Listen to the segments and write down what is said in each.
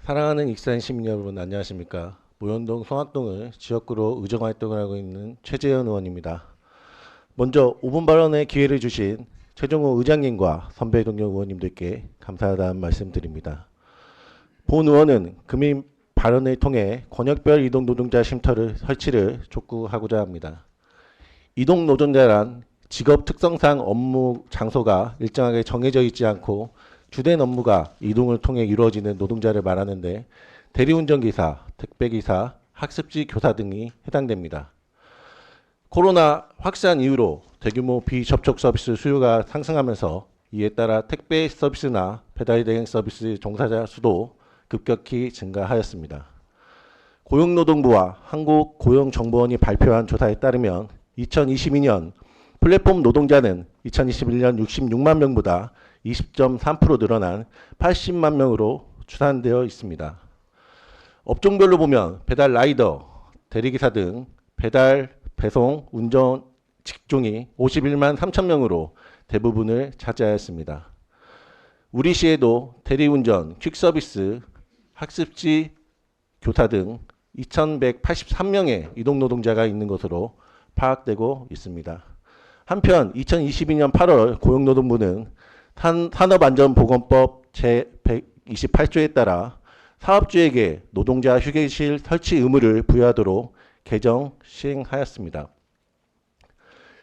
사랑하는 익산 시민 여러분 안녕하십니까. 모현동 송학동을 지역구로 의정활동을 하고 있는 최재현 의원입니다. 먼저 5분 발언의 기회를 주신 최종호 의장님과 선배 동료 의원님들께 감사하다는 말씀드립니다. 본 의원은 금일 발언을 통해 권역별 이동노동자 쉼터를 설치를 촉구하고자 합니다. 이동노동자란 직업 특성상 업무 장소가 일정하게 정해져 있지 않고 주된 업무가 이동을 통해 이루어지는 노동자를 말하는데 대리운전기사, 택배기사, 학습지 교사 등이 해당됩니다. 코로나 확산 이후로 대규모 비접촉 서비스 수요가 상승하면서 이에 따라 택배 서비스나 배달 대행 서비스 종사자 수도 급격히 증가하였습니다. 고용노동부와 한국고용정보원이 발표한 조사에 따르면 2022년 플랫폼 노동자는 2021년 66만 명보다 20.3% 늘어난 80만 명으로 추산되어 있습니다. 업종별로 보면 배달 라이더, 대리기사 등 배달, 배송, 운전 직종이 51만 3천 명으로 대부분을 차지하였습니다. 우리 시에도 대리운전, 퀵서비스, 학습지 교사 등 2,183명의 이동노동자가 있는 것으로 파악되고 있습니다. 한편 2022년 8월 고용노동부는 산업안전보건법 제128조에 따라 사업주에게 노동자 휴게실 설치 의무를 부여하도록 개정 시행하였습니다.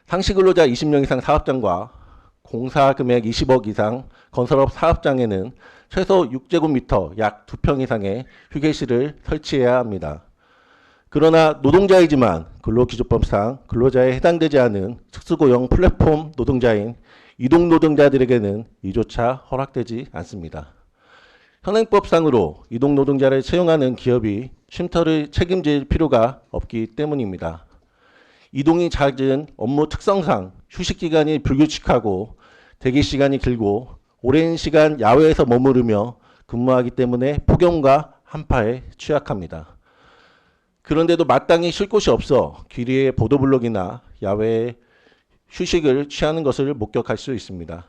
상시근로자 20명 이상 사업장과 공사금액 20억 이상 건설업 사업장에는 최소 6제곱미터 약 2평 이상의 휴게실을 설치해야 합니다. 그러나 노동자이지만 근로기준법상 근로자에 해당되지 않은 특수고용 플랫폼 노동자인 이동노동자들에게는 이조차 허락되지 않습니다. 현행법상으로 이동노동자를 채용하는 기업이 쉼터를 책임질 필요가 없기 때문입니다. 이동이 잦은 업무 특성상 휴식기간이 불규칙하고 대기시간이 길고 오랜 시간 야외에서 머무르며 근무하기 때문에 폭염과 한파에 취약합니다. 그런데도 마땅히 쉴 곳이 없어 길이의 보도블록이나 야외에 휴식을 취하는 것을 목격할 수 있습니다.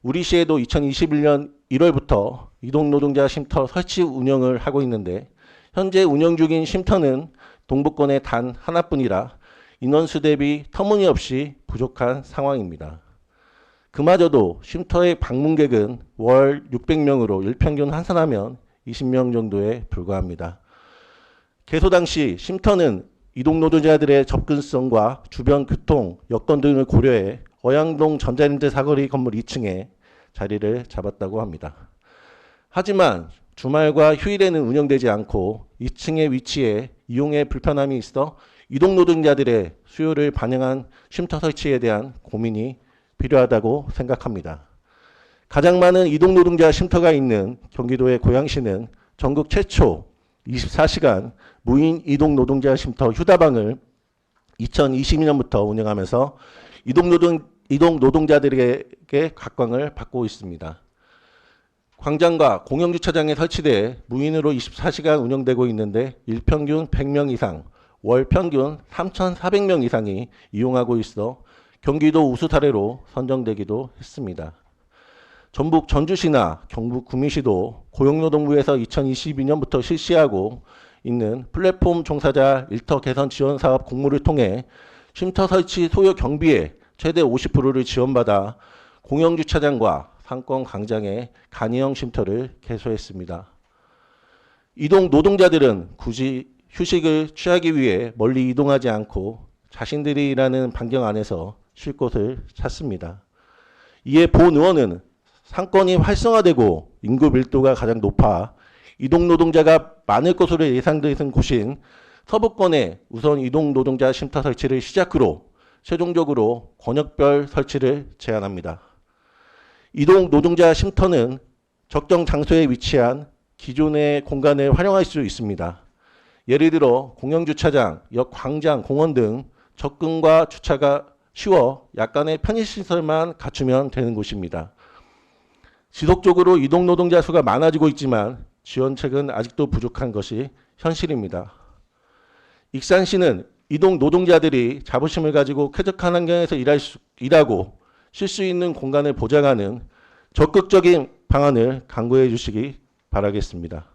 우리 시에도 2021년 1월부터 이동노동자 쉼터 설치 운영을 하고 있는데 현재 운영 중인 쉼터는 동부권에 단 하나뿐이라 인원수 대비 터무니없이 부족한 상황입니다. 그마저도 쉼터의 방문객은 월 600명으로 일평균 환산하면 20명 정도에 불과합니다. 개소 당시 쉼터는 이동노동자들의 접근성과 주변 교통, 여건 등을 고려해 어양동 전자랜드 사거리 건물 2층에 자리를 잡았다고 합니다. 하지만 주말과 휴일에는 운영되지 않고 2층에 위치해 이용에 불편함이 있어 이동노동자들의 수요를 반영한 쉼터 설치에 대한 고민이 필요하다고 생각합니다. 가장 많은 이동노동자 쉼터가 있는 경기도의 고양시는 전국 최초 24시간 무인 이동노동자 쉼터 휴다방을 2022년부터 운영하면서 이동노동자들에게 각광을 받고 있습니다. 광장과 공영주차장에 설치돼 무인으로 24시간 운영되고 있는데 일평균 100명 이상, 월 평균 3,400명 이상이 이용하고 있어 경기도 우수 사례로 선정되기도 했습니다. 전북 전주시나 경북 구미시도 고용노동부에서 2022년부터 실시하고 있는 플랫폼 종사자 일터 개선 지원 사업 공모를 통해 쉼터 설치 소요 경비의 최대 50%를 지원받아 공영주차장과 상권 광장에 간이형 쉼터를 개소했습니다. 이동 노동자들은 굳이 휴식을 취하기 위해 멀리 이동하지 않고 자신들이 일하는 반경 안에서 쉴 곳을 찾습니다. 이에 본 의원은 상권이 활성화되고 인구 밀도가 가장 높아 이동노동자가 많을 것으로 예상되는 곳인 서부권에 우선 이동노동자 쉼터 설치를 시작으로 최종적으로 권역별 설치를 제안합니다. 이동노동자 쉼터는 적정 장소에 위치한 기존의 공간을 활용할 수 있습니다. 예를 들어 공영주차장, 역 광장, 공원 등 접근과 주차가 쉬워 약간의 편의시설만 갖추면 되는 곳입니다. 지속적으로 이동노동자 수가 많아지고 있지만 지원책은 아직도 부족한 것이 현실입니다. 익산시는 이동노동자들이 자부심을 가지고 쾌적한 환경에서 일하고 쉴 수 있는 공간을 보장하는 적극적인 방안을 강구해 주시기 바라겠습니다.